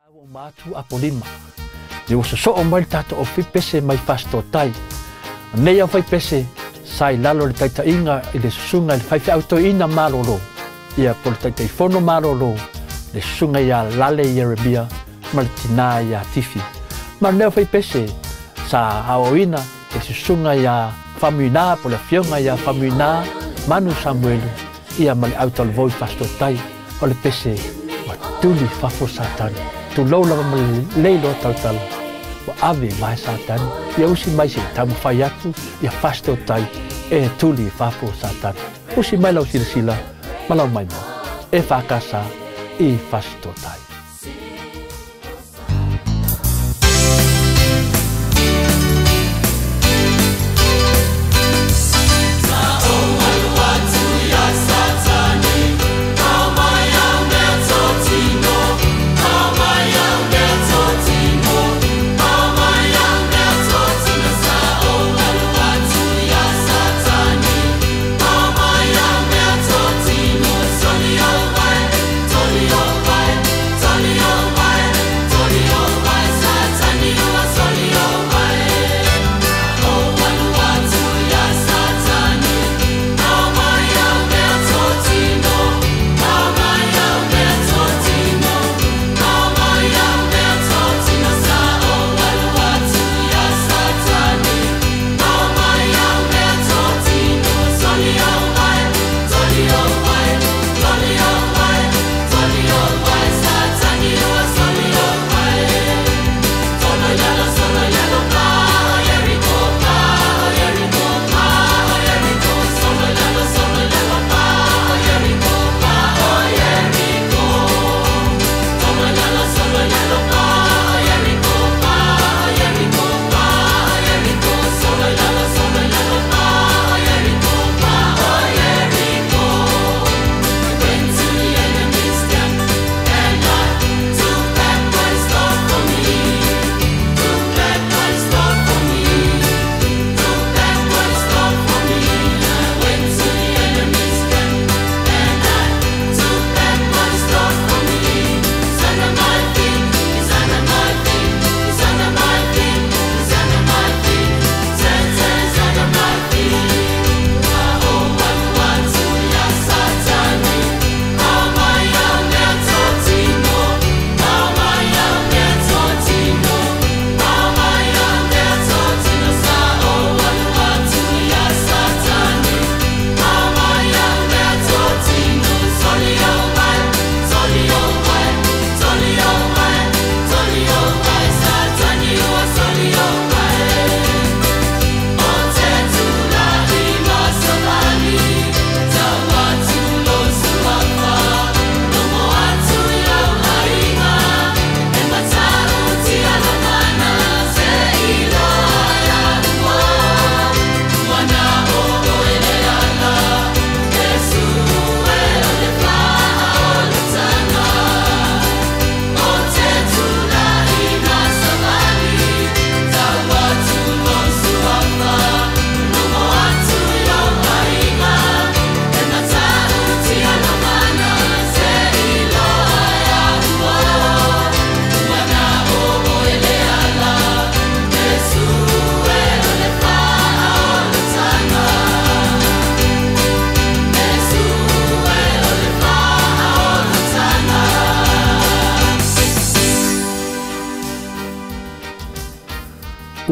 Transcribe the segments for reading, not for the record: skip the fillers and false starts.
O matu apolima. Le o so mai tato o pese mai pasto tai. Nei au fai pese sai lalo le taitainga i le sunga le fai auto ina malolo. Ia por taitai fono malolo. Le sunga ia lale Yeremia maltina ia tifi. Ma nei fai pese sa aoina e se sunga ia famina por la fionga ia famina Manu Samuel ia mal auto le voi pasto tai o le pese wa tuli fafo satani. Tu lola ma leilo tautal wa ave mai satan ia usi mai se tamu fai atu ia fasto tai e tuli fafo satan usi mai lau sila malau mai mo e fakasa e fasto tai.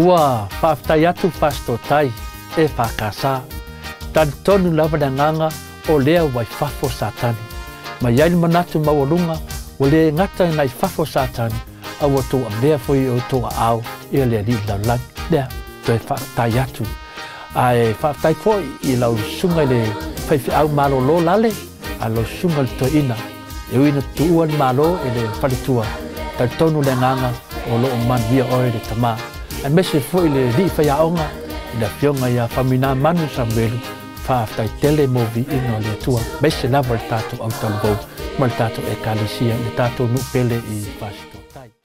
Ua whaftai atu fasto tai e whakasa. Tan tonu lava na nganga o lea wai whafo satani. Ma yaini manatu mawalunga o lea ngata nai whafo satani. Awa tō a mea fwoi o tō a au i lea li lau lang. Lea, tō e whaftai atu. Ai whaftai fwoi i lau sunga le whaifi au malo lo lale. A lau sunga le tō ina. E uina tuua ni malo e le whalitua. Tan tonu le nganga o lo o man via ore le tamaa. An mese foi le li fa ya onga da fionga ya famina Manu Samuel fa aftai tele movi ino le tua mese na voltato auto go maltato e kalisia le tato nu pele I fasto tai.